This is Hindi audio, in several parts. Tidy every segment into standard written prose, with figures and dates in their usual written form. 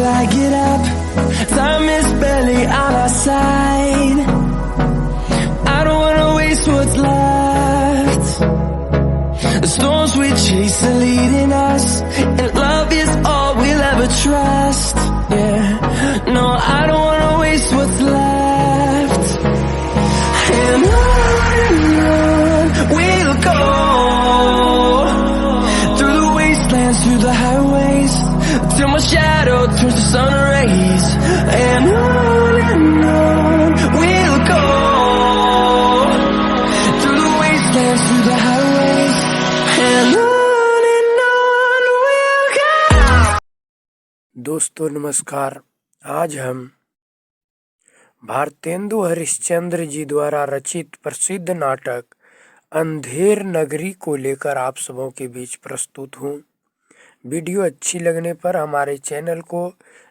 I get up. Time is barely on our side. I don't wanna waste what's left. The storms we chase are leading us, and love is all we'll ever trust. Yeah, no, I don't wanna waste what's left. And on we'll go, through the wastelands, through the highways, till my shadow turns to sun rays. And on we'll go, through the wastelands, through the highways, and on we'll go. दोस्तों नमस्कार। आज हम भारतेंदु हरिश्चंद्र जी द्वारा रचित प्रसिद्ध नाटक अंधेर नगरी को लेकर आप सबों के बीच प्रस्तुत हूँ। वीडियो अच्छी लगने पर हमारे चैनल को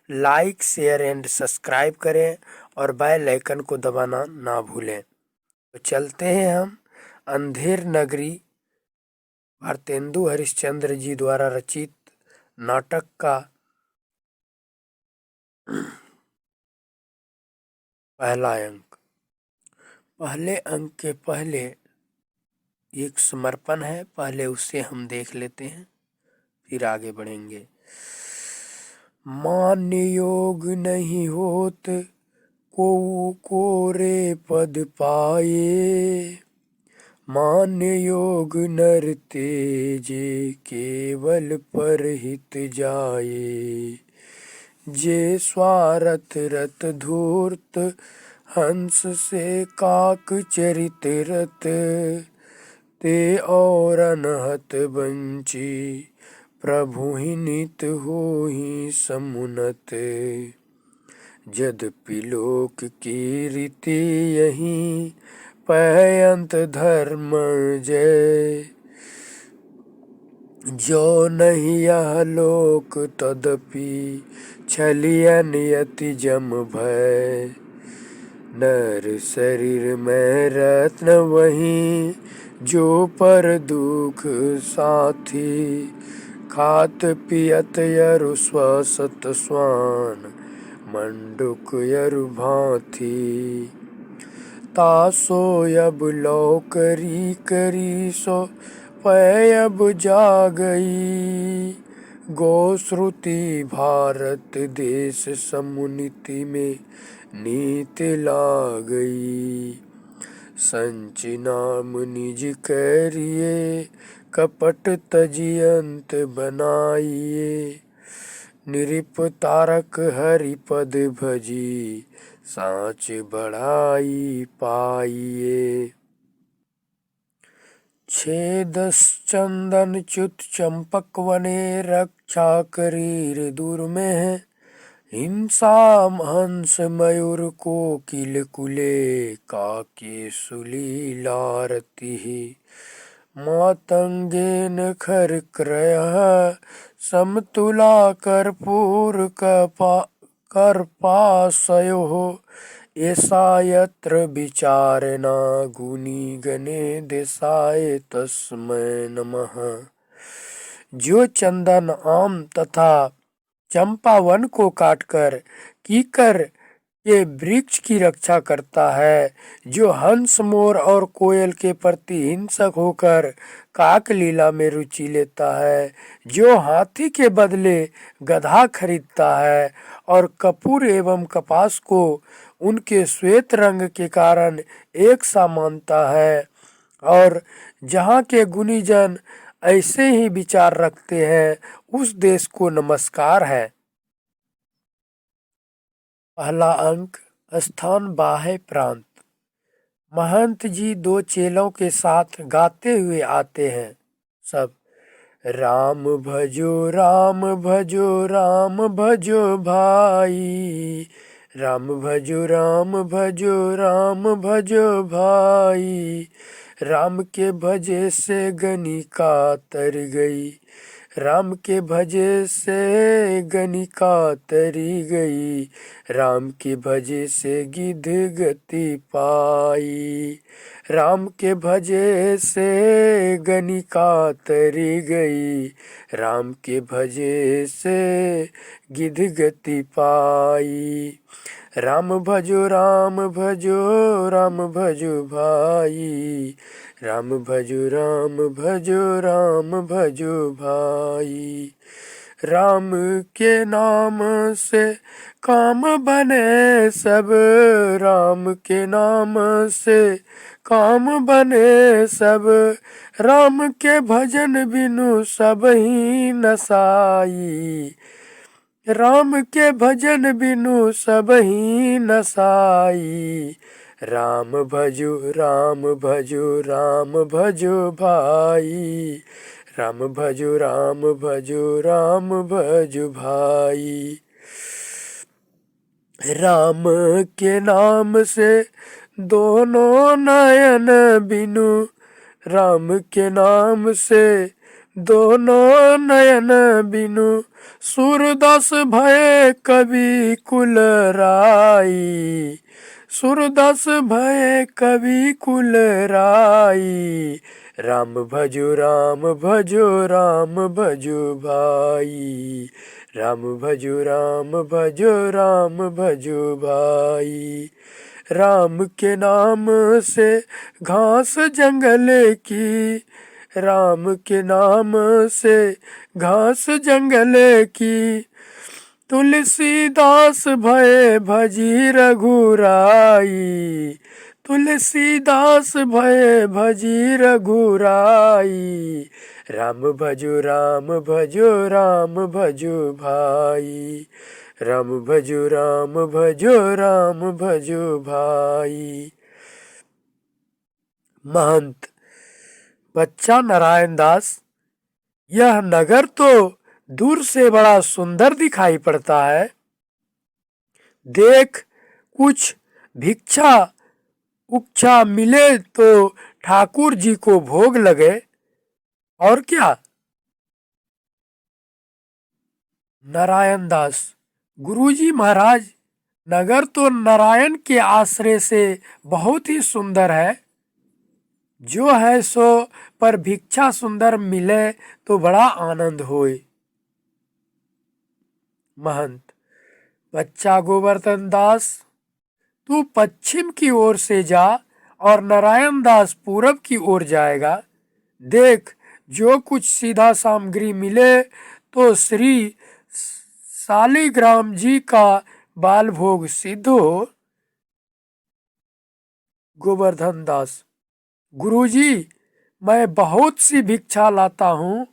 लाइक, शेयर एंड सब्सक्राइब करें और बेल आइकन को दबाना ना भूलें। तो चलते हैं हम अंधेर नगरी, भारतेंदु हरिश्चंद्र जी द्वारा रचित नाटक का पहला अंक। पहले अंक के पहले एक समर्पण है, पहले उसे हम देख लेते हैं फिर आगे बढ़ेंगे। मान्य योग नहीं होत को कोरे पद पाए, मान्य योग नर तेजे केवल परहित जाए। जे स्वार्थ रत धूर्त हंस से काक चरित रत, ते और अनहत बंची प्रभु ही नित होहि समुन्नत। यद्यपि लोक की रीति यही पयंत धर्म जय, जो नहीं यह लोक तदपि छलियन यति जम भय। नर शरीर में रत्न वही जो पर दुख साथी, खात पियत यरु स्वसत स्वान मंडुक यरु भांति। तासो अब लो करी करी सो पयब जा गई, गोश्रुति भारत देश समुनीति में नीत ला गई। संच नाम निज करिए कपट तजियंत बनाइए, निरिप तारक हरिपद भजी साच बढ़ाई पाइए। छेदस चंदन च्युत चंपक वने रक्षा करीर दूर में है, हिंसा हंस मयूर कोकिल कुले काके सुलीलारती। मातंगेन खर क्रय समतुला कर्पूर कर पासयो, ऐसा यत्र विचारना गुनी गणे देसाय तस्मै नमः। जो चंदन, आम तथा चंपा वन को काटकर कीकर के वृक्ष की रक्षा करता है, जो हंस मोर और कोयल के प्रति हिंसक होकर काक लीला में रुचि लेता है, जो हाथी के बदले गधा खरीदता है और कपूर एवं कपास को उनके श्वेत रंग के कारण एक सा मानता है, और जहाँ के गुणीजन ऐसे ही विचार रखते हैं, उस देश को नमस्कार है। पहला अंक। स्थान बाह्य प्रांत। महंत जी दो चेलों के साथ गाते हुए आते हैं। सब राम भजो राम भजो राम भजो भाई, राम भजो राम भजो राम भजो भाई। राम के भजे से गनिका तर गई, राम के भजे से गनिका तरी गई, राम के भजे से गिद्ध गति पाई। राम के भजे से गनिका तरी गई, राम के भजे से गिद्ध गति पाई। राम भजो राम भजो राम भजो भाई, राम भजो राम भजो राम भजो भाई। राम के नाम से काम बने सब, राम के नाम से काम बने सब, राम के भजन बिनु सब ही नसाई, राम के भजन बिनु सब ही नसाई। राम भजो राम भजो राम भजो भाई, राम भजो राम भजो राम भजो भाई। राम के नाम से दोनों नयन बिनु, राम के नाम से दोनों नयन बिनु, सूरदास भय कवि कुल राई, सूरदास भय कवि कुल राई। राम भजो राम भजो राम भजो भाई, राम भजो राम भजो राम भजो भाई। राम के नाम से घास जंगल की, राम के नाम से घास जंगल की, तुलसीदास भय भजी रघुराई, तुलसीदास भय भजी रघुराई। राम भजो राम भजो राम भजो भाई, राम भजो राम भजो राम भजो भाई। महंत बच्चा नारायण दास, यह नगर तो दूर से बड़ा सुंदर दिखाई पड़ता है। देख, कुछ भिक्षा उक्षा मिले तो ठाकुर जी को भोग लगे, और क्या। नारायण दास, गुरुजी महाराज, नगर तो नारायण के आश्रय से बहुत ही सुंदर है, जो है सो पर भिक्षा सुंदर मिले तो बड़ा आनंद होए। महंत बच्चा गोवर्धन दास, तू पश्चिम की ओर से जा और नारायण दास पूरब की ओर जाएगा। देख, जो कुछ सीधा सामग्री मिले तो श्री शालिग्राम जी का बाल भोग सिद्ध हो। गोवर्धन दास, गुरुजी, मैं बहुत सी भिक्षा लाता हूँ,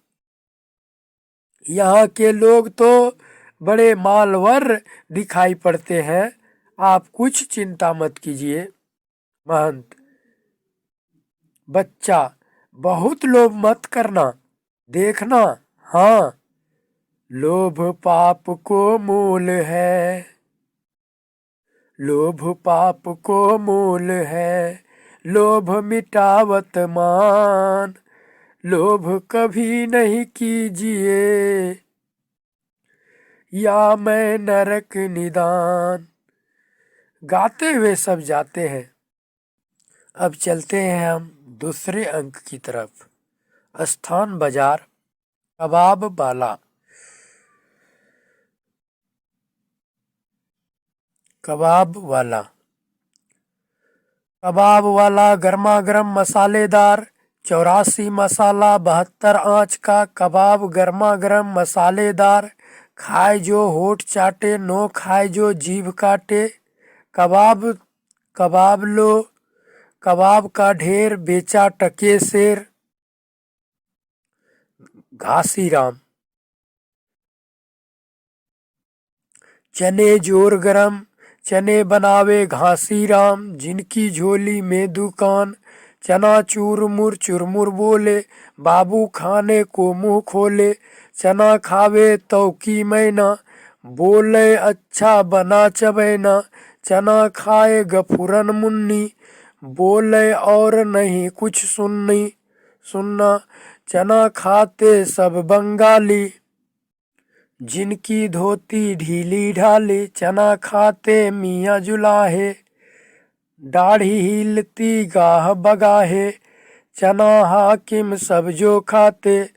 यहाँ के लोग तो बड़े मालवर दिखाई पड़ते हैं, आप कुछ चिंता मत कीजिए। महंत बच्चा, बहुत लोभ मत करना, देखना, हाँ, लोभ पाप को मूल है, लोभ पाप को मूल है, लोभ मिटावत मान, लोभ कभी नहीं कीजिए, या मैं नरक निदान। गाते हुए सब जाते हैं। अब चलते हैं हम दूसरे अंक की तरफ। स्थान बाजार, कबाब वाला। कबाब वाला, कबाब वाला गर्मा गर्म मसालेदार 84 मसाला 72 आंच का कबाब, गर्मा गर्म मसालेदार, खाए जो होठ चाटे, नो खाए जो जीभ काटे। कबाब कबाब लो, कबाब का ढेर बेचा टके शेर। घासीराम, चने जोर गरम, चने बनावे घासीराम, जिनकी झोली में दुकान। चना चूरमुर चुरमुर बोले, बाबू खाने को मुंह खोले। चना खावे तो की मैना, बोले अच्छा बना चबैना। चना खाए गफुरन मुन्नी, बोले और नहीं कुछ सुनना। चना खाते सब बंगाली, जिनकी धोती ढीली ढाली। चना खाते मियाँ जुलाहे, दाढ़ी हिलती गाह बगाहे, चना हाकिम सब जो खाते,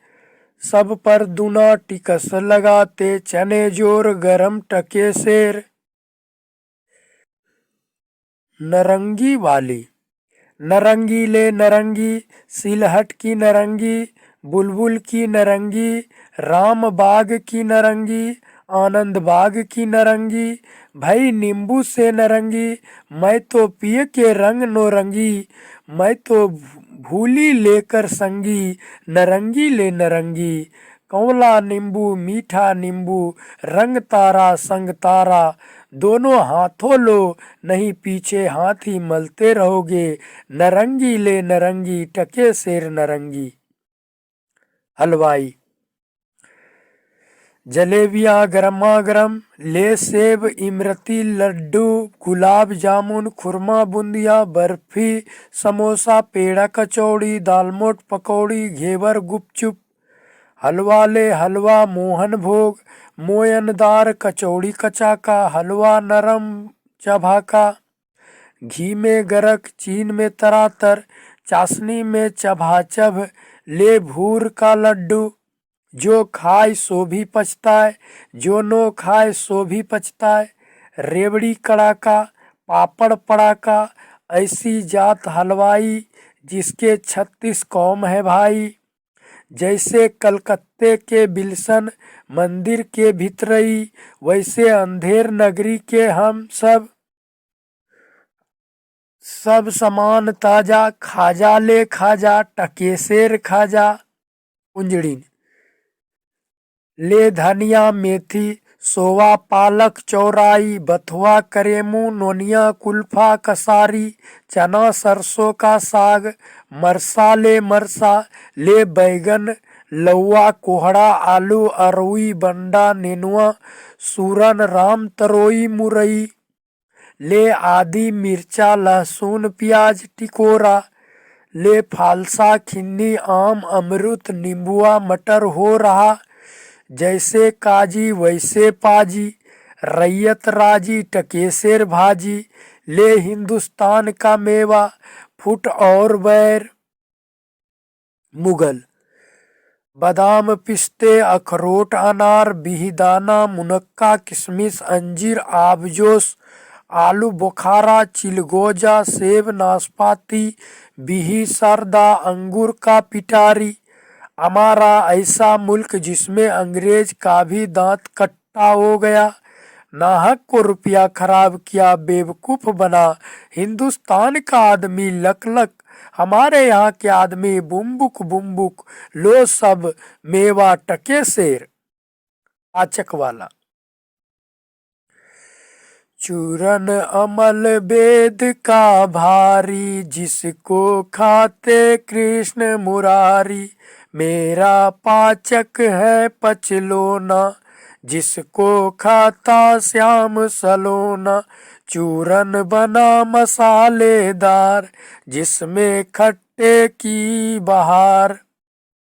सब पर दूना टिकस लगाते, चने जोर गरम टके शेर। नरंगी वाली, नरंगी ले नरंगी, सिलहट की नरंगी, बुलबुल की नरंगी, राम बाग की नरंगी, आनंद बाग की नरंगी, भाई नींबू से नरंगी, मैं तो पिए के रंग नौरंगी, मैं तो भूली लेकर संगी, नरंगी ले नरंगी, कौला नींबू मीठा नींबू, रंग तारा संग तारा, दोनों हाथों लो नहीं पीछे हाथी मलते रहोगे, नरंगी ले नरंगी टके शेर नरंगी। हलवाई, जलेबियाँ गरमा गरम, ले सेब इमरती लड्डू, गुलाब जामुन खुरमा बूंदिया बर्फी, समोसा पेड़ा कचौड़ी, दालमोट पकौड़ी, घेवर गुपचुप। हलवा ले हलवा मोहन भोग, मोयनदार कचौड़ी कचाका, हलवा नरम चबाका, घी में गरक चीन में तरातर, चाशनी में चबाचब, ले भूर का लड्डू, जो खाए सो भी पछताए, जो नो खाए सो भी पछताए, रेवड़ी कड़ाका, पापड़ पड़ाका, ऐसी जात हलवाई जिसके 36 कौम है भाई, जैसे कलकत्ते के बिल्सन मंदिर के भितरई, वैसे अंधेर नगरी के हम सब सामान ताजा, खाजा ले खाजा टके शेर खाजा। उंजड़ी, ले धनिया मेथी सोवा पालक चौराई, बथुआ करेमू नोनिया कुल्फा कसारी, चना सरसों का साग, मरसा ले मरसा, ले बैगन लौवा कोहड़ा आलू अरुई बंडा नेनुआ, सूरन राम तरोई मुरई, ले आदि मिर्चा लहसुन प्याज टिकोरा, ले फालसा खिन्नी आम अमरुद नींबुआ मटर हो रहा, जैसे काजी वैसे पाजी, रैयत राजी टके शेर भाजी, ले हिंदुस्तान का मेवा फुट और बैर। मुगल, बादाम पिस्ते अखरोट अनार बिहिदाना मुनक्का किशमिश अंजीर आबजोश, आलू बुखारा चिलगोजा सेब नाशपाती, बिही सरदा अंगूर का पिटारी। हमारा ऐसा मुल्क जिसमें अंग्रेज का भी दांत कट्टा हो गया, नाहक को रुपया खराब किया बेवकूफ बना हिंदुस्तान का आदमी लक लक, हमारे यहाँ के आदमी बुम्बुक लो सब मेवा टके शेर। आचक वाला, चूरन अमल वेद का भारी, जिसको खाते कृष्ण मुरारी, मेरा पाचक है पचलोना, जिसको खाता श्याम सलोना, चूरन बना मसालेदार, जिसमें खट्टे की बहार,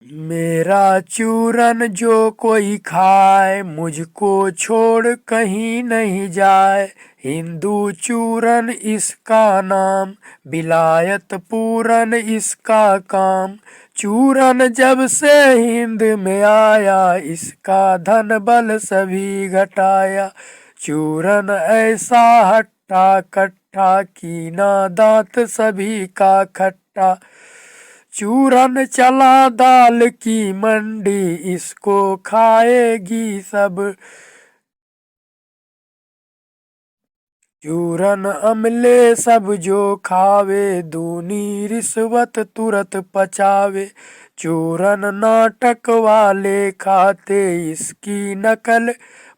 मेरा चूरन जो कोई खाए, मुझको छोड़ कहीं नहीं जाए, हिंदू चूरन इसका नाम, विलायत पूरन इसका काम, चूरन जब से हिंद में आया, इसका धन बल सभी घटाया, चूरन ऐसा हट्टा कट्ठा कीना दांत सभी का खट्टा, चूरन चला दाल की मंडी, इसको खाएगी सब, चूरन अमले सब जो खावे, दूनी रिश्वत तुरत पचावे, चूरन नाटक वाले खाते, इसकी नकल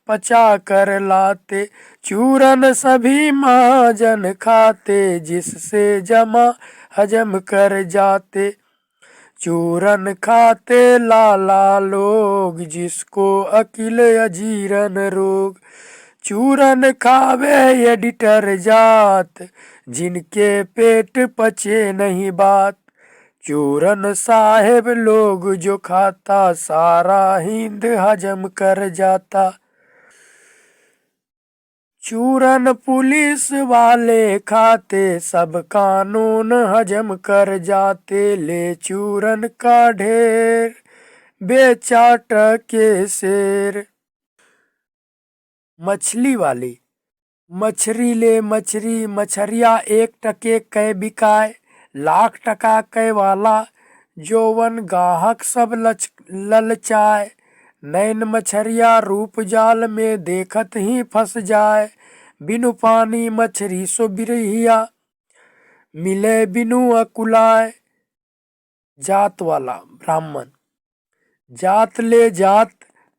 पचा कर लाते, चूरन सभी महाजन खाते, जिससे जमा हजम कर जाते, चूरन खाते लाला लोग, जिसको अकिल अजीरन रोग, चूरन खावे एडिटर जात, जिनके पेट पचे नहीं बात, चूरन साहेब लोग जो खाता, सारा हिंद हजम कर जाता, चूरन पुलिस वाले खाते, सब कानून हजम कर जाते, ले चूरन का ढेर बेचा टके शेर। मछली वाली, मछरी ले मछरी, मछरिया 1 टके कै बिकाय, लाख टका कै वाला जोवन गाहक सब ललचाए। नैन मछरिया रूप जाल में देखत ही फंस जाए, बिनु पानी मछरी सो बिरहिया, मिले बिनु अकुलाय। जात वाला, ब्राह्मण, जात ले जात,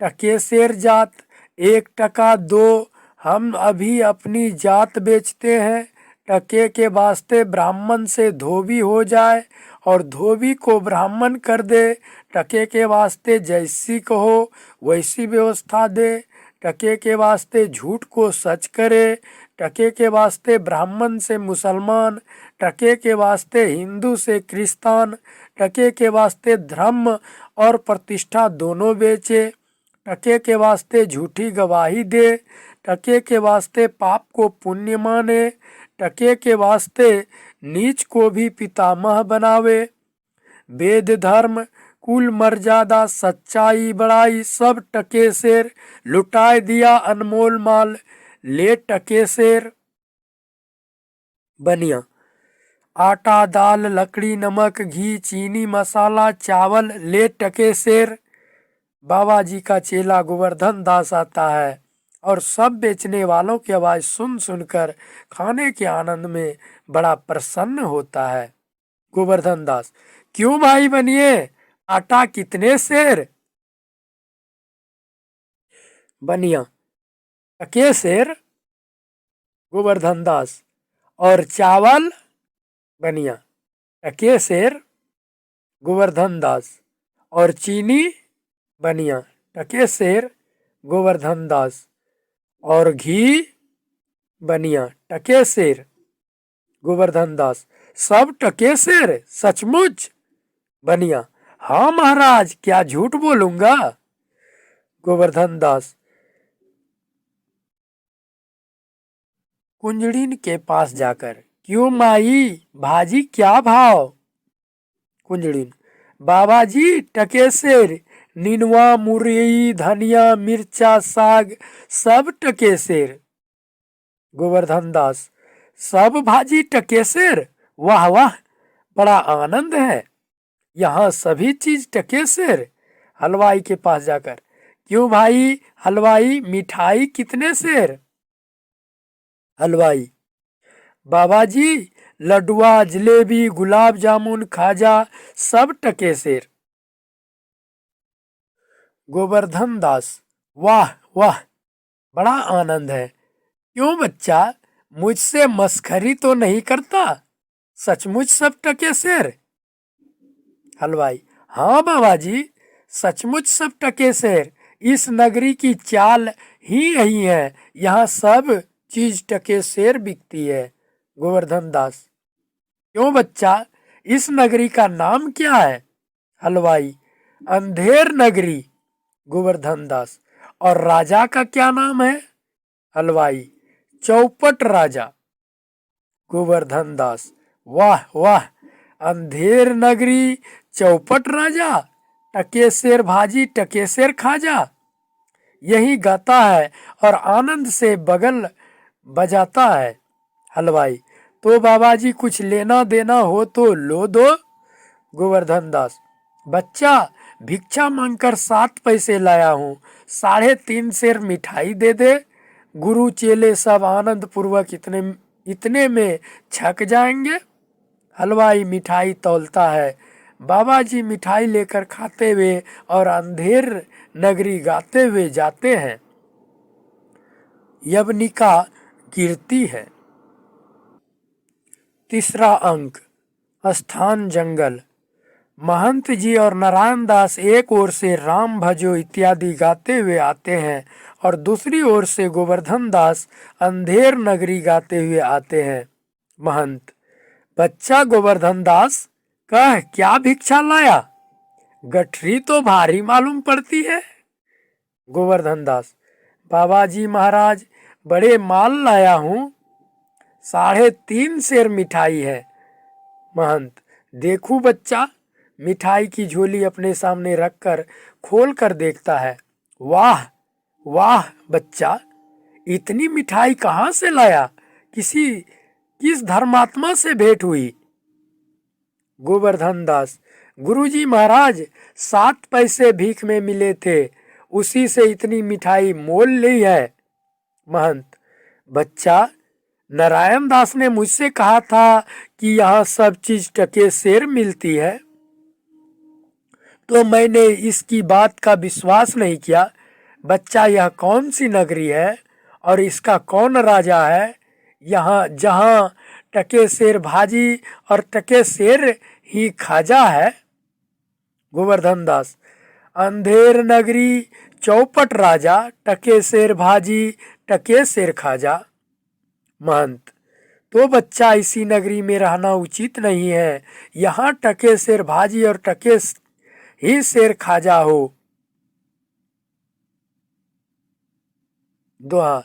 टके शेर जात, 1 टका दो, हम अभी अपनी जात बेचते हैं। टके के वास्ते ब्राह्मण से धोबी हो जाए और धोबी को ब्राह्मण कर दे। टके के वास्ते जैसी कहो वैसी व्यवस्था दे। टके के वास्ते झूठ को सच करे। टके के वास्ते ब्राह्मण से मुसलमान, टके के वास्ते हिंदू से क्रिस्तान, टके के वास्ते धर्म और प्रतिष्ठा दोनों बेचे। टके के वास्ते झूठी गवाही दे। टके के वास्ते पाप को पुण्य माने। टके के वास्ते नीच को भी पितामह बनावे। वेद धर्म कुल मर्यादा सच्चाई बड़ाई सब टके शेर, लुटाए दिया अनमोल माल, ले टके शेर। बनिया, आटा दाल लकड़ी नमक घी चीनी मसाला चावल, ले टके शेर। बाबा जी का चेला गोवर्धन दास आता है और सब बेचने वालों की आवाज सुन सुनकर खाने के आनंद में बड़ा प्रसन्न होता है। गोवर्धन दास, क्यों भाई बनिए, आटा कितने शेर? बनिया, टके शेर। गोवर्धन दास, और चावल? बनिया, टके शेर। गोवर्धन दास, और चीनी? बनिया, टके शेर। गोवर्धन दास, और घी? बनिया, टके शेर। गोवर्धन दास, सब टके शेर सचमुच? बनिया, हाँ महाराज, क्या झूठ बोलूंगा। गोवर्धन दास, कुंजड़िन के पास जाकर, क्यों माई भाजी क्या भाव? कुंजड़िन, बाबा जी टके शेर, निनवा मुरई धनिया मिर्चा साग सब टके शेर। गोवर्धन दास, सब भाजी टके शेर? वाह वाह, बड़ा आनंद है, यहाँ सभी चीज टके शेर। हलवाई के पास जाकर, क्यों भाई हलवाई मिठाई कितने शेर? हलवाई, बाबा जी लड्डुआ जलेबी गुलाब जामुन खाजा सब टके शेर। गोवर्धन दास, वाह वाह, बड़ा आनंद है। क्यों बच्चा, मुझसे मस्खरी तो नहीं करता? सचमुच सब टके शेर? हलवाई, हाँ बाबा जी, सचमुच सब टके शेर। इस नगरी की चाल ही यही है, यहाँ सब चीज टके शेर बिकती है। गोवर्धन दास, क्यों बच्चा, इस नगरी का नाम क्या है? हलवाई, अंधेर नगरी। गोवर्धन दास, और राजा का क्या नाम है? हलवाई, चौपट राजा। गोवर्धन दास, वाह वाह, अंधेर नगरी चौपट राजा, टके शेर भाजी टके शेर खाजा, यही गाता है और आनंद से बगल बजाता है। हलवाई, तो बाबा जी कुछ लेना देना हो तो लो दो। गोवर्धन दास, बच्चा भिक्षा मांगकर 7 पैसे लाया हूँ, 3.5 शेर मिठाई दे दे। गुरु चेले सब आनंद पूर्वक इतने में छक जाएंगे। हलवाई मिठाई तौलता है। बाबा जी मिठाई लेकर खाते हुए और अंधेर नगरी गाते हुए जाते हैं। यवनिका गिरती है। तीसरा अंक, स्थान जंगल। महंत जी और नारायण दास एक ओर से राम भजो इत्यादि गाते हुए आते हैं और दूसरी ओर से गोवर्धन दास अंधेर नगरी गाते हुए आते हैं। महंत, बच्चा गोवर्धन दास, कह क्या भिक्षा लाया? गठरी तो भारी मालूम पड़ती है। गोवर्धन दास, बाबा जी महाराज बड़े माल लाया हूँ, 3.5 सेर मिठाई है। महंत, देखूं बच्चा। मिठाई की झोली अपने सामने रखकर खोल कर देखता है। वाह वाह बच्चा, इतनी मिठाई कहाँ से लाया? किस धर्मात्मा से भेंट हुई? गोवर्धन दास, गुरुजी महाराज, 7 पैसे भीख में मिले थे, उसी से इतनी मिठाई मोल ली है। महंत, बच्चा, नारायण दास ने मुझसे कहा था कि यहाँ सब चीज टके सेर मिलती है, तो मैंने इसकी बात का विश्वास नहीं किया। बच्चा, यह कौन सी नगरी है और इसका कौन राजा है यहाँ जहाँ टके सेर भाजी और टके सेर ही खाजा है? गोवर्धन दास, अंधेर नगरी, चौपट राजा, टके सेर भाजी, टके सेर खाजा। महंत, तो बच्चा, इसी नगरी में रहना उचित नहीं है। यहाँ टके सेर भाजी और टके ही सेर खाजा हो। दोहा,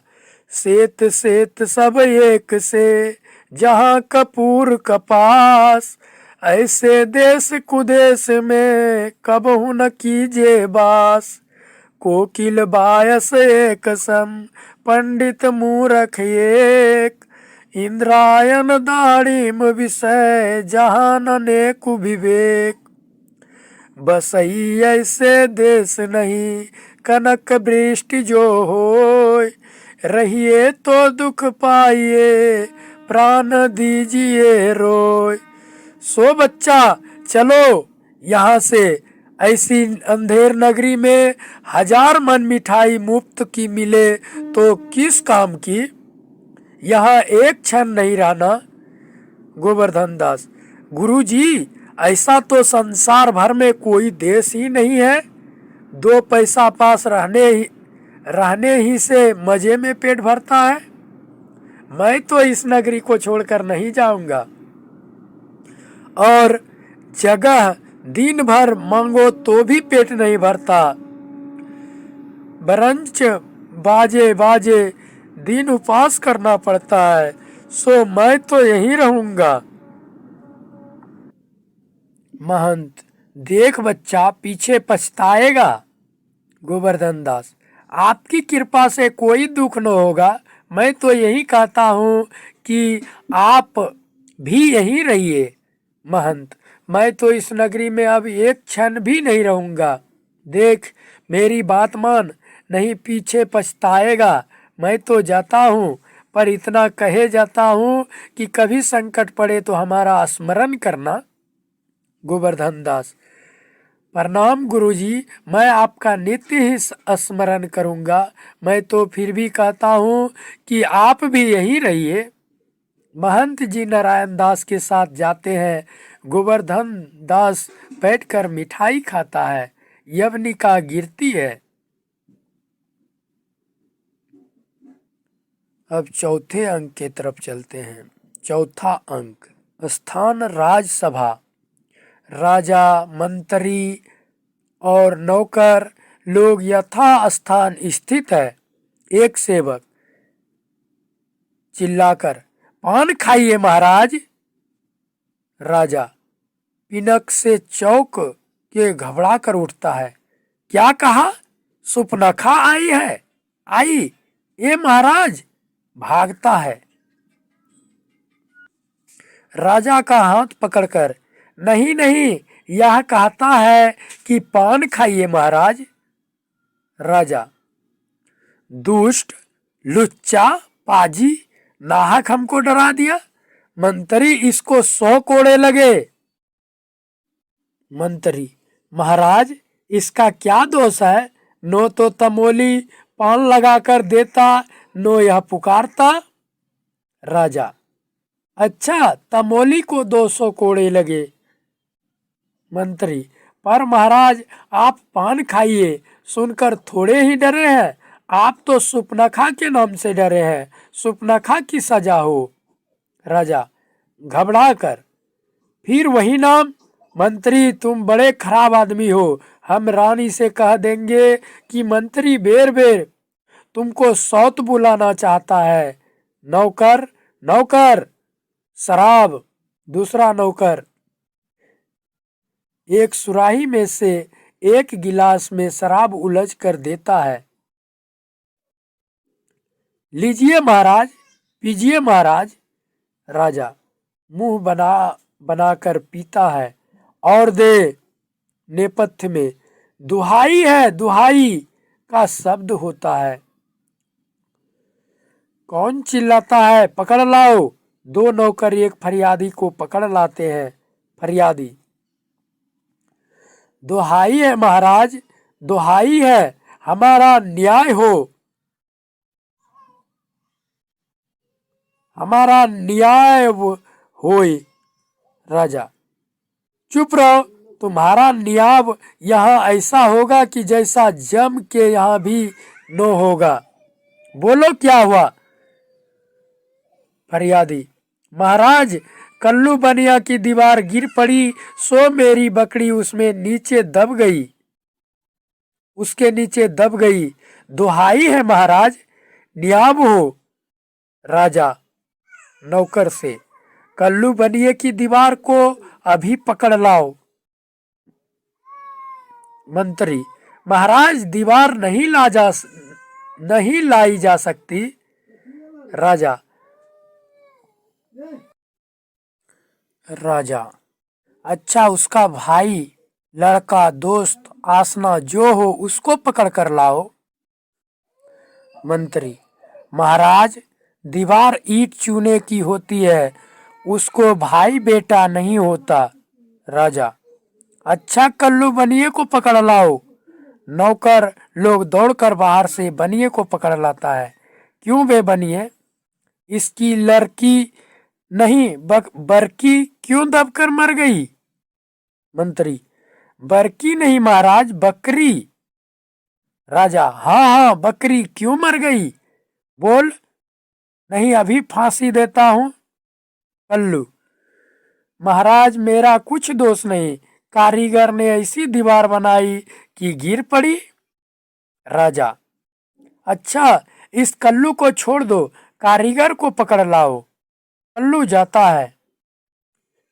सेत सेत सब एक से, जहाँ कपूर कपास, ऐसे देश कुदेश में कबहु न कीजे बास। कोकिल बायस एक सम, पंडित मूरख एक, इंद्रायन दाड़िम विषय, जहान अनेकु विवेक। बसई ऐसे देश नहीं, कनक वृष्टि जो होय, रहिए तो दुख पाइए, प्राण दीजिए रोय। सो बच्चा, चलो यहाँ से। ऐसी अंधेर नगरी में 1000 मन मिठाई मुफ्त की मिले तो किस काम की? यहाँ एक क्षण नहीं रहना। गोवर्धन दास, गुरुजी, ऐसा तो संसार भर में कोई देश ही नहीं है। 2 पैसा पास रहने ही से मजे में पेट भरता है। मैं तो इस नगरी को छोड़कर नहीं जाऊंगा, और जगह दिन भर मांगो तो भी पेट नहीं भरता। बरंच बाजे बाजे दिन उपवास करना पड़ता है, सो मैं तो यहीं रहूंगा। महंत, देख बच्चा, पीछे पछताएगा। गोवर्धन दास, आपकी कृपा से कोई दुख न होगा। मैं तो यही कहता हूँ कि आप भी यहीं रहिए। महंत, मैं तो इस नगरी में अब एक क्षण भी नहीं रहूंगा। देख, मेरी बात मान, नहीं पीछे पछताएगा। मैं तो जाता हूँ, पर इतना कहे जाता हूँ कि कभी संकट पड़े तो हमारा स्मरण करना। गोवर्धन दास, प्रणाम गुरुजी, मैं आपका नित्य ही स्मरण करूंगा। मैं तो फिर भी कहता हूँ कि आप भी यहीं रहिए। महंत जी नारायण दास के साथ जाते हैं। गोवर्धन दास बैठकर मिठाई खाता है, यवनिका गिरती है। अब चौथे अंक के तरफ चलते हैं। चौथा अंक, स्थान राजसभा। राजा, मंत्री और नौकर लोग यथा स्थान स्थित है। एक सेवक चिल्लाकर, पान खाइए महाराज। राजा पिनक से चौक के घबरा कर उठता है। क्या कहा? सुपनखा आई है? आई ये महाराज। भागता है। राजा का हाथ पकड़कर, नहीं नहीं, यह कहता है कि पान खाइए महाराज। राजा, दुष्ट, लुच्चा, पाजी, नाहक हमको डरा दिया। मंत्री, इसको 100 कोड़े लगे। मंत्री, महाराज, इसका क्या दोष है? नो तो तमोली पान लगाकर देता, नो यह पुकारता। राजा, अच्छा, तमोली को 200 कोड़े लगे। मंत्री, पर महाराज, आप पान खाइए सुनकर थोड़े ही डरे हैं। आप तो सुपनखा के नाम से डरे हैं। सुपनखा की सजा हो। राजा घबरा कर, फिर वही नाम? मंत्री, तुम बड़े खराब आदमी हो। हम रानी से कह देंगे कि मंत्री बेर बेर तुमको सौत बुलाना चाहता है। नौकर, नौकर, शराब। दूसरा नौकर एक सुराही में से एक गिलास में शराब उलझ कर देता है। लीजिए महाराज, पीजिए महाराज। राजा मुंह बनाकर पीता है और दे नेपथ्य में दुहाई है, दुहाई का शब्द होता है। कौन चिल्लाता है? पकड़ लाओ। दो नौकर एक फरियादी को पकड़ लाते हैं। फरियादी, दुहाई है महाराज, दुहाई है, हमारा न्याय हो, हमारा न्याय होए। राजा, चुप रहो, तुम्हारा न्याय यहाँ ऐसा होगा कि जैसा जम के यहाँ भी न होगा। बोलो क्या हुआ? फरियादी, महाराज कल्लू बनिया की दीवार गिर पड़ी, सो मेरी बकरी उसमें नीचे दब गई, उसके नीचे दब गई। दुहाई है महाराज, न्याय हो। राजा नौकर से, कल्लू बनिए की दीवार को अभी पकड़ लाओ। मंत्री, महाराज दीवार नहीं लाई जा सकती। राजा, राजा, अच्छा उसका भाई, लड़का, दोस्त, आसना जो हो उसको पकड़ कर लाओ। मंत्री, महाराज दीवार ईंट चूने की होती है, उसको भाई बेटा नहीं होता। राजा, अच्छा कल्लू बनिए को पकड़ लाओ। नौकर लोग दौड़कर बाहर से बनिए को पकड़ लाता है। क्यों बे बनिए? इसकी लड़की नहीं बरकी क्यों दबकर मर गई? मंत्री, बरकी नहीं महाराज, बकरी। राजा, हाँ हाँ बकरी क्यों मर गई? बोल। नहीं, अभी फांसी देता हूं। कल्लू, महाराज मेरा कुछ दोष नहीं, कारीगर ने ऐसी दीवार बनाई कि गिर पड़ी। राजा, अच्छा इस कल्लू को छोड़ दो, कारीगर को पकड़ लाओ। कल्लू जाता है।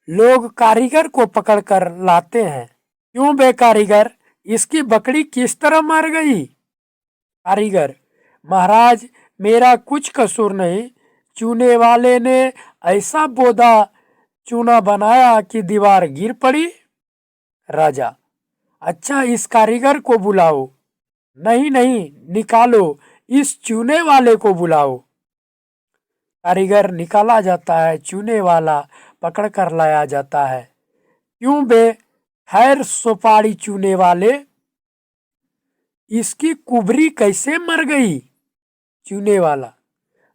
लोग कारीगर को पकड़ कर लाते हैं। क्यों बे कारीगर, इसकी बकरी किस तरह मर गई? कारीगर, महाराज मेरा कुछ कसूर नहीं, चूने वाले ने ऐसा बोदा चूना बनाया कि दीवार गिर पड़ी। राजा, अच्छा इस कारीगर को बुलाओ। नहीं नहीं, निकालो, इस चूने वाले को बुलाओ। कारीगर निकाला जाता है, चूने वाला पकड़ कर लाया जाता है। क्यों बे खैर सुपारी चूने वाले, इसकी कुबरी कैसे मर गई? चूने वाला,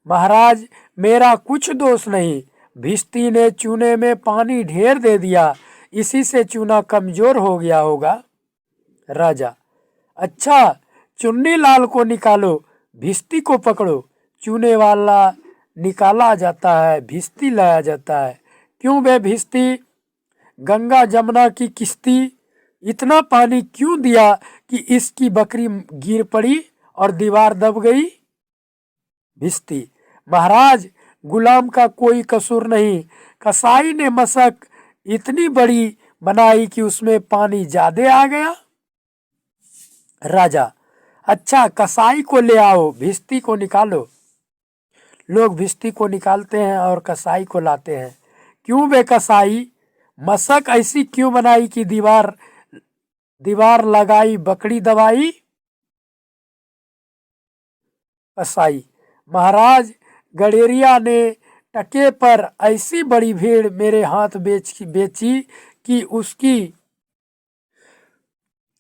महाराज मेरा कुछ दोष नहीं, भिश्ती ने चूने में पानी ढेर दे दिया, इसी से चूना कमजोर हो गया होगा। राजा, अच्छा चुन्नी लाल को निकालो, भिश्ती को पकड़ो। चूने वाला निकाला जाता है, भिश्ती लाया जाता है। क्यों बे भिश्ती, गंगा जमुना की किश्ती, इतना पानी क्यों दिया कि इसकी बकरी गिर पड़ी और दीवार दब गई? भिश्ती, महाराज गुलाम का कोई कसूर नहीं, कसाई ने मशक इतनी बड़ी बनाई कि उसमें पानी ज्यादा आ गया। राजा, अच्छा कसाई को ले आओ, भिश्ती को निकालो। लोग भिश्ती को निकालते हैं और कसाई को लाते हैं। क्यों बे कसाई, मशक ऐसी क्यों बनाई कि दीवार लगाई बकरी दबाई? कसाई, महाराज गडेरिया ने टके पर ऐसी बड़ी भीड़ मेरे हाथ बेची कि उसकी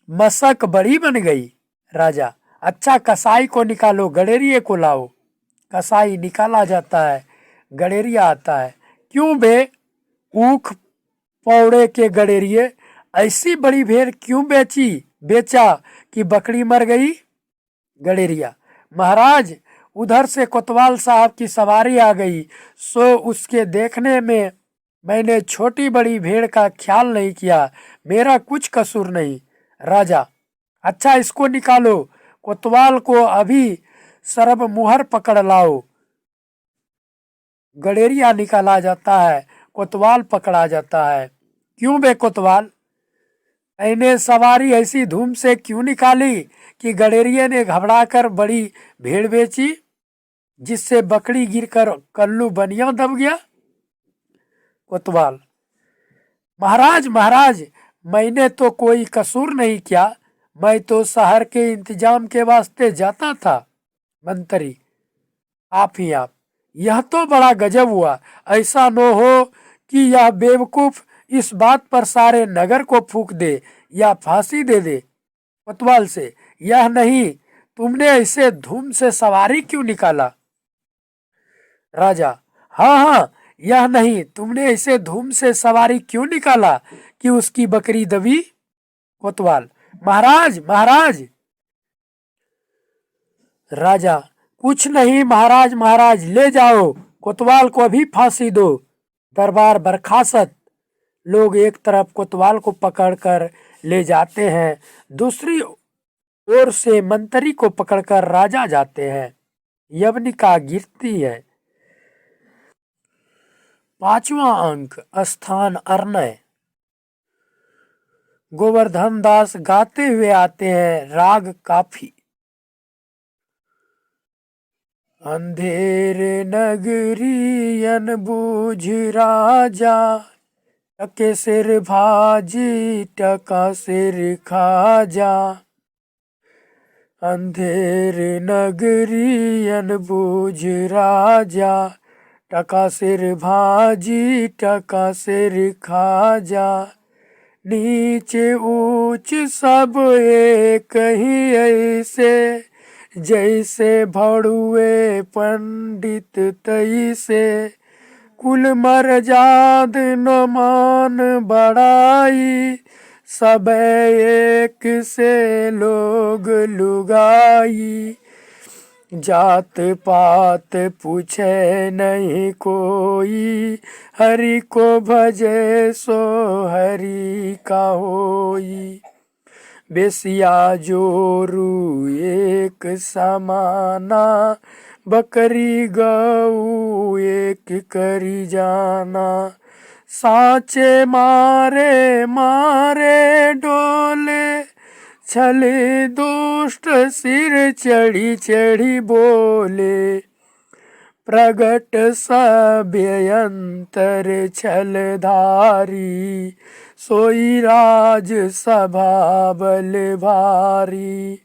मशक बड़ी बन गई। राजा, अच्छा कसाई को निकालो, गडेरिये को लाओ। कसाई निकाला जाता है, गडेरिया आता है। क्यों बे ऊख पौड़े के गडेरिये, ऐसी बड़ी भेड़ क्यों बेचा कि बकरी मर गई? गडेरिया, महाराज उधर से कोतवाल साहब की सवारी आ गई, सो उसके देखने में मैंने छोटी बड़ी भेड़ का ख्याल नहीं किया, मेरा कुछ कसूर नहीं। राजा, अच्छा इसको निकालो, कोतवाल को अभी सरब मुहर पकड़ लाओ। गडेरिया निकाला जाता है, कोतवाल पकड़ा जाता है। क्यों बे कोतवाल, मैंने सवारी ऐसी धूम से क्यों निकाली कि गडेरिये ने घबराकर बड़ी भीड़ बेची, जिससे बकरी गिरकर कल्लू बनिया दब गया। कोतवाल, महाराज महाराज, मैंने तो कोई कसूर नहीं किया, मैं तो शहर के इंतजाम के वास्ते जाता था। मंत्री, आप ही आप, यह तो बड़ा गजब हुआ। ऐसा न हो कि यह बेवकूफ इस बात पर सारे नगर को फूंक दे या फांसी दे दे। कोतवाल से, यह नहीं, तुमने ऐसे धूम से सवारी क्यों निकाला। राजा, हाँ हाँ, यह नहीं, तुमने ऐसे धूम से सवारी क्यों निकाला कि उसकी बकरी दबी। कोतवाल, महाराज महाराज। राजा, कुछ नहीं महाराज महाराज, ले जाओ, कोतवाल को अभी फांसी दो। दरबार बर्खास्त। लोग एक तरफ कोतवाल को पकड़कर ले जाते हैं, दूसरी ओर से मंत्री को पकड़कर राजा जाते हैं। यवनिका गिरती है। 5वां अंक, स्थान अर्नय। गोवर्धन दास गाते हुए आते हैं, राग काफी। अंधेर नगरी अनबूझ राजा, टके सिर भाजी टका सिर खाजा। अंधेर नगरी अनबूझ राजा, टका सिर भाजी टका सिर खाजा। नीचे ऊंच सब एक ही ऐसे, जैसे भड़ुए पंडित तैसे। कुल मर्जाद न मान बड़ाई, सब एक से लोग लुगाई। जात पात पूछे नहीं कोई, हरि को भजे सो हरि का होई। बेसिया जोरू एक समाना, बकरी गऊ एक करी जाना। साचे मारे मारे डोले, छले दुष्ट सिर चढ़ी चढ़ी बोले। प्रगट सभ्यंतर छलधारी, सोई राज सभा बल भारी।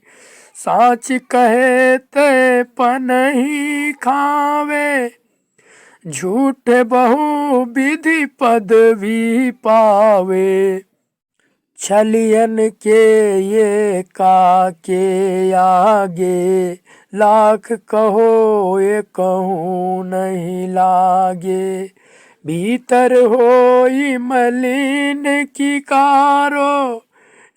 साच कहे ते पनहि खावे, झूठ बहु विधि पदवी पावे। छलियन के ये का के आगे, लाख कहो ये कहूँ नहीं लागे। भीतर होई मलिन की कारो,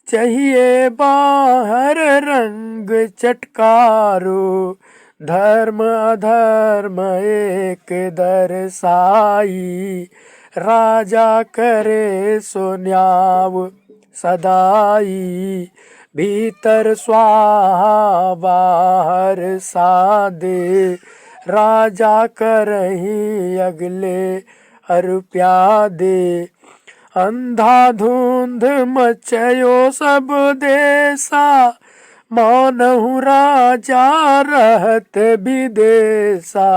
चाहिए बाहर रंग चटकारो। धर्म अधर्म एक दरसाई, राजा करे सो न्याव सदाई। भीतर स्वाहा बाहर सादे, राजा करही अगले अरुप्या दे। अंधाधुंध मचयो सब देसा, मानहु राजा रहत विदेशा।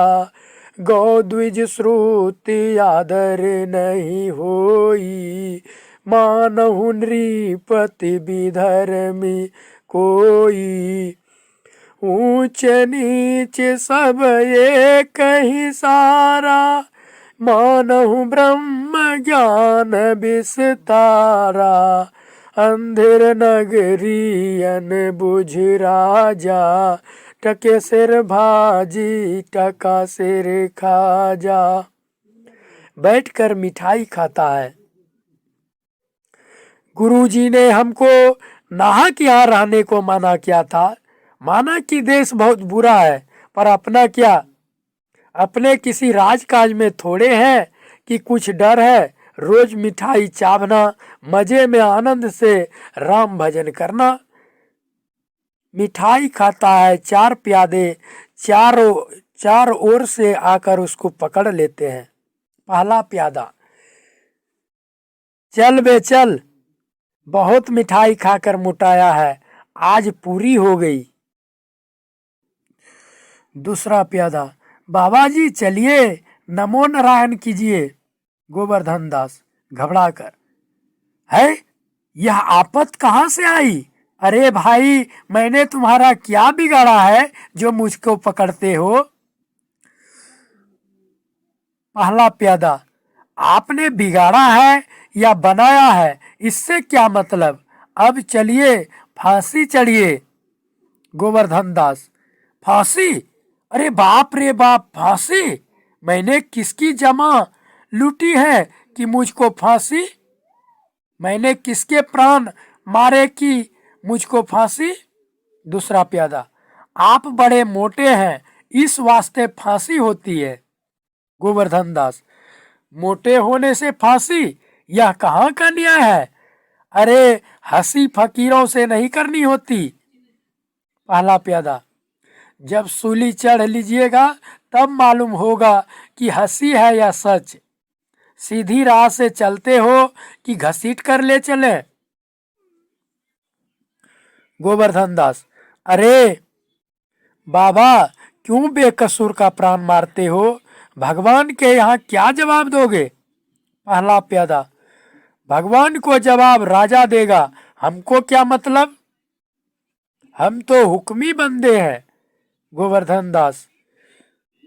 गौ द्विज श्रुति आदर नहीं होई, मानहु नृपति विधर्मी कोई। ऊंच नीच सब एक ही सारा, मानहु ब्रह्म ज्ञान विस्तारा। अंधेर नगरी अनबुझ राजा, टके सिर भाजी टका सिर खाजा। बैठकर मिठाई खाता है। गुरुजी ने हमको नाहक यहाँ रहने को मना किया था। माना कि देश बहुत बुरा है, पर अपना क्या, अपने किसी राजकाज में थोड़े हैं कि कुछ डर है। रोज मिठाई चावना, मजे में आनंद से राम भजन करना। मिठाई खाता है 4 प्यादे, चार ओर से आकर उसको पकड़ लेते हैं। पहला प्यादा, चल बे चल, बहुत मिठाई खाकर मोटाया है, आज पूरी हो गई। दूसरा प्यादा, बाबा जी चलिए, नमो नारायण कीजिए। गोवर्धन दास घबरा कर, है यह आफत कहाँ से आई? अरे भाई, मैंने तुम्हारा क्या बिगाड़ा है जो मुझको पकड़ते हो? पहला प्यादा, आपने बिगाड़ा है या बनाया है इससे क्या मतलब, अब चलिए फांसी चढ़िए। गोवर्धन दास, फांसी? अरे बाप रे बाप, फांसी? मैंने किसकी जमा लूटी है कि मुझको फांसी? मैंने किसके प्राण मारे कि मुझको फांसी? दूसरा प्यादा, आप बड़े मोटे हैं, इस वास्ते फांसी होती है। गोवर्धन दास, मोटे होने से फांसी? यह कहाँ का न्याय है? अरे हंसी फकीरों से नहीं करनी होती। पहला प्यादा, जब सूली चढ़ लीजिएगा तब मालूम होगा कि हंसी है या सच। सीधी राह से चलते हो कि घसीट कर ले चले? गोवर्धन दास, अरे बाबा, क्यों बेकसूर का प्राण मारते हो? भगवान के यहाँ क्या जवाब दोगे? पहला प्यादा, भगवान को जवाब राजा देगा, हमको क्या मतलब, हम तो हुक्मी बंदे हैं। गोवर्धन दास,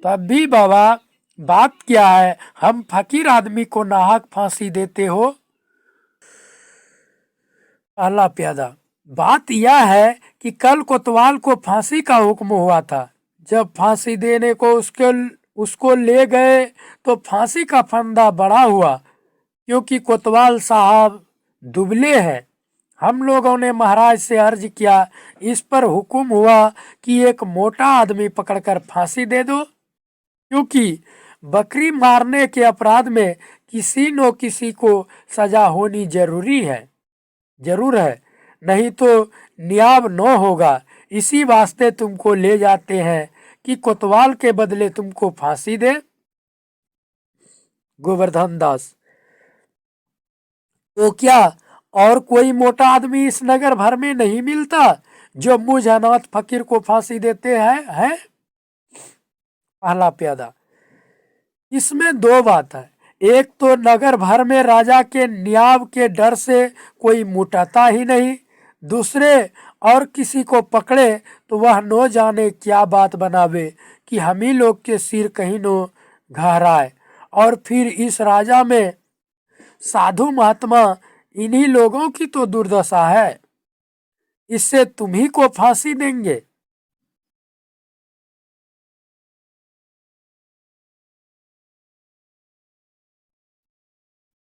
तब भी बाबा, बात क्या है, हम फकीर आदमी को नाहक फांसी देते हो? पहला प्यादा, बात यह है कि कल कोतवाल को फांसी का हुक्म हुआ था। जब फांसी देने को उसको ले गए तो फांसी का फंदा बड़ा हुआ, क्योंकि कोतवाल साहब दुबले हैं। हम लोगों ने महाराज से अर्ज किया, इस पर हुक्म हुआ कि एक मोटा आदमी पकड़कर फांसी दे दो, क्योंकि बकरी मारने के अपराध में किसी न किसी को सजा होनी जरूर है, नहीं तो न्याय न होगा। इसी वास्ते तुमको ले जाते हैं कि कोतवाल के बदले तुमको फांसी दे। गोवर्धन दास, तो क्या और कोई मोटा आदमी इस नगर भर में नहीं मिलता जो मुझ अनाथ फकीर को फांसी देते हैं? पहला प्यादा, इसमें दो बात है, एक तो नगर भर में राजा के न्याय के डर से कोई मुटाता ही नहीं, दूसरे और किसी को पकड़े तो वह न जाने क्या बात बनावे कि हम ही लोग के सिर कहीं न गहराए, और फिर इस राजा में साधु महात्मा इन्हीं लोगों की तो दुर्दशा है, इससे तुम्ही को फांसी देंगे।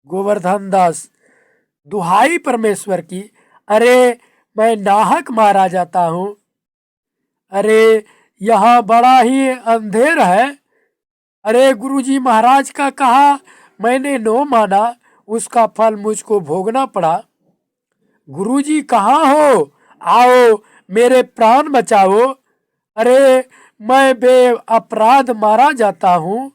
गोवर्धन दास, दुहाई परमेश्वर की, अरे मैं नाहक मारा जाता हूँ। अरे यहाँ बड़ा ही अंधेर है। अरे गुरुजी महाराज का कहा मैंने नो माना, उसका फल मुझको भोगना पड़ा। गुरुजी कहाँ हो, आओ मेरे प्राण बचाओ। अरे मैं बे अपराध मारा जाता हूँ।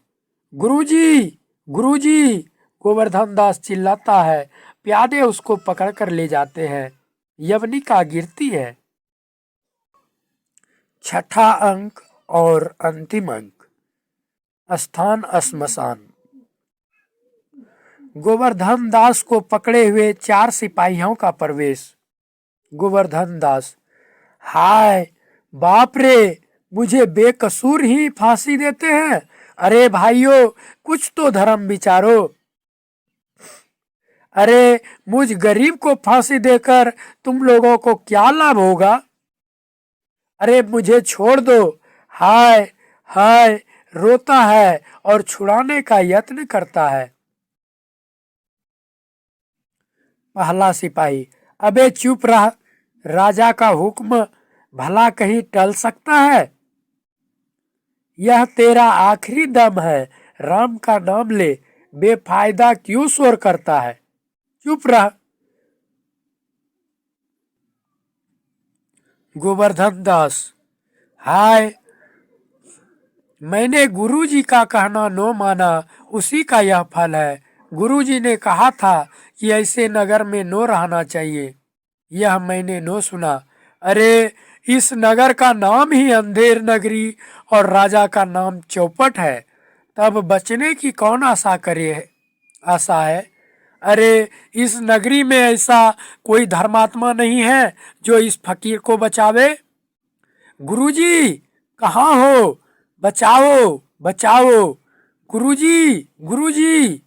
गुरुजी, गुरुजी, गोवर्धन दास चिल्लाता है। प्यादे उसको पकड़कर ले जाते हैं। यवनिका गिरती है। छठा अंक और अंतिम अंक, स्थान श्मशान। गोवर्धन दास को पकड़े हुए 4 सिपाहियों का प्रवेश। गोवर्धन दास, हाय बाप रे, मुझे बेकसूर ही फांसी देते हैं। अरे भाइयों, कुछ तो धर्म विचारो। अरे मुझ गरीब को फांसी देकर तुम लोगों को क्या लाभ होगा? अरे मुझे छोड़ दो। हाय हाय रोता है और छुड़ाने का यत्न करता है। पहला सिपाही, अबे चुप रह, राजा का हुक्म भला कहीं टल सकता है? यह तेरा आखिरी दम है, राम का नाम ले, बेफायदा क्यों शोर करता है? चुप रह। गोवर्धन दास, हाय मैंने गुरुजी का कहना न माना, उसी का यह फल है। गुरुजी ने कहा था कि ऐसे नगर में न रहना चाहिए, यह मैंने न सुना। अरे इस नगर का नाम ही अंधेर नगरी और राजा का नाम चौपट है, तब बचने की कौन आशा है। अरे इस नगरी में ऐसा कोई धर्मात्मा नहीं है जो इस फकीर को बचावे। गुरुजी कहाँ हो, बचाओ बचाओ, गुरुजी गुरुजी।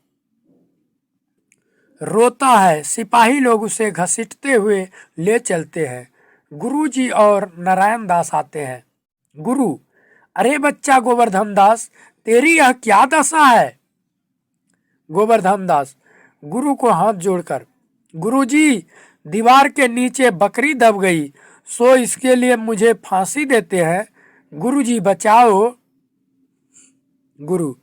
रोता है। सिपाही लोग उसे घसीटते हुए ले चलते हैं। गुरुजी और नारायण दास आते हैं। गुरु, अरे बच्चा गोवर्धन दास, तेरी यह क्या दशा है। गोवर्धन दास गुरु को हाथ जोड़कर, गुरुजी दीवार के नीचे बकरी दब गई, सो इसके लिए मुझे फांसी देते हैं। गुरुजी बचाओ। गुरु,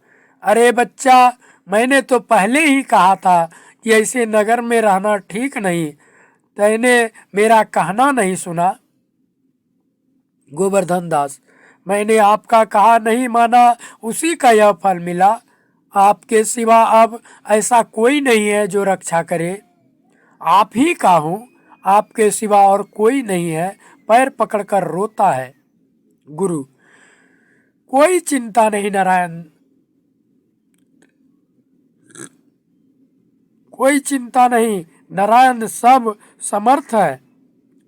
अरे बच्चा, मैंने तो पहले ही कहा था कि ऐसे नगर में रहना ठीक नहीं, तैने मेरा कहना नहीं सुना। गोवर्धन दास, मैंने आपका कहा नहीं माना, उसी का यह फल मिला। आपके सिवा अब ऐसा कोई नहीं है जो रक्षा करे। आप ही का हूँ, आपके सिवा और कोई नहीं है। पैर पकड़कर रोता है। गुरु, कोई चिंता नहीं नारायण, कोई चिंता नहीं, नारायण सब समर्थ है।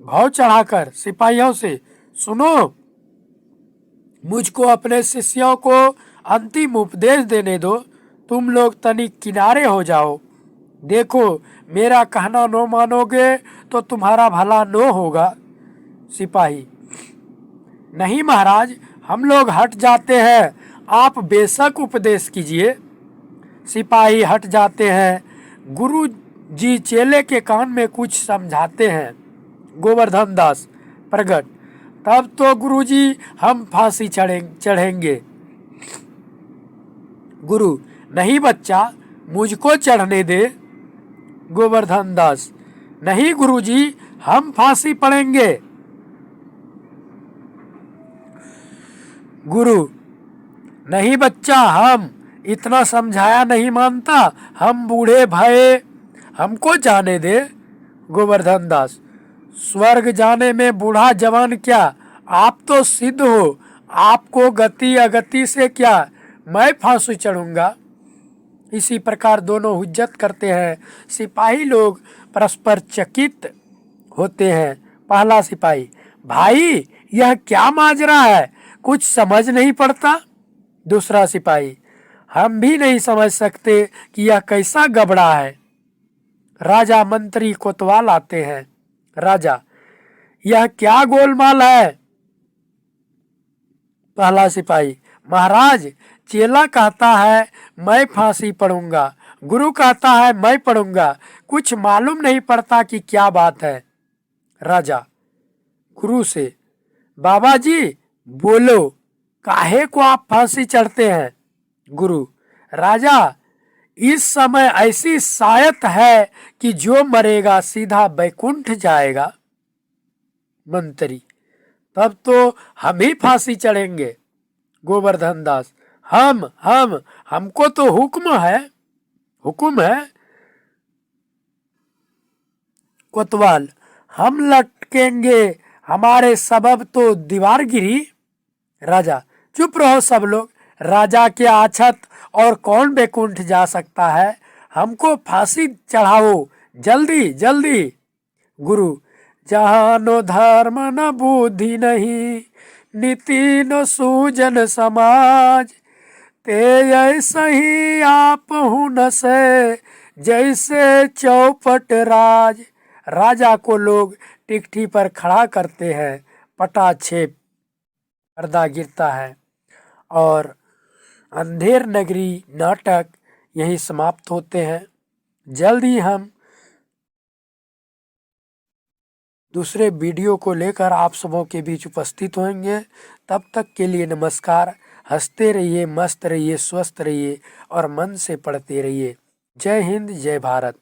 भाव चढ़ाकर सिपाहियों से, सुनो, मुझको अपने शिष्यों को अंतिम उपदेश देने दो। तुम लोग तनिक किनारे हो जाओ। देखो, मेरा कहना न मानोगे तो तुम्हारा भला न होगा। सिपाही, नहीं महाराज, हम लोग हट जाते हैं, आप बेशक उपदेश कीजिए। सिपाही हट जाते हैं। गुरु जी चेले के कान में कुछ समझाते हैं। गोवर्धन दास प्रगट, तब तो गुरुजी हम फांसी चढ़ेंगे। गुरु, नहीं बच्चा, मुझको चढ़ने दे। गोवर्धन दास, नहीं गुरुजी, हम फांसी पड़ेंगे। गुरु, नहीं बच्चा, हम इतना समझाया नहीं मानता, हम बूढ़े भये, हमको जाने दे। गोवर्धन दास, स्वर्ग जाने में बूढ़ा जवान क्या, आप तो सिद्ध हो, आपको गति अगति से क्या, मैं फांसी चढ़ूंगा। इसी प्रकार दोनों हुज्जत करते हैं। सिपाही लोग परस्पर चकित होते हैं। पहला सिपाही, भाई यह क्या माजरा है, कुछ समझ नहीं पड़ता। दूसरा सिपाही, हम भी नहीं समझ सकते कि यह कैसा गबड़ा है। राजा मंत्री कोतवाल आते हैं। राजा, यह क्या गोलमाल है। पहला सिपाही, महाराज, चेला कहता है मैं फांसी पड़ूंगा, गुरु कहता है मैं पड़ूंगा, कुछ मालूम नहीं पड़ता कि क्या बात है। राजा गुरु से, बाबा जी बोलो, काहे को आप फांसी चढ़ते हैं। गुरु, राजा, इस समय ऐसी सायत है कि जो मरेगा सीधा बैकुंठ जाएगा। मंत्री, तब तो हम ही फांसी चढ़ेंगे। गोवर्धन दास, हमको तो हुक्म है। कोतवाल, हम लटकेंगे, हमारे सबब तो दीवार गिरी। राजा, चुप रहो सब लोग, राजा के आछत और कौन बैकुंठ जा सकता है, हमको फांसी चढ़ाओ, जल्दी जल्दी। गुरु, जहाँ नो धर्म न बुद्धि नहीं, नीति न सूजन समाज, ते ऐसा ही आप हूँ न से, जैसे चौपट राज। राजा को लोग टिकठी पर खड़ा करते हैं। पटाक्षेप पर्दा गिरता है और अंधेर नगरी नाटक यहीं समाप्त होते हैं। जल्द ही हम दूसरे वीडियो को लेकर आप सबों के बीच उपस्थित होंगे। तब तक के लिए नमस्कार। हंसते रहिए, मस्त रहिए, स्वस्थ रहिए और मन से पढ़ते रहिए। जय हिंद, जय भारत।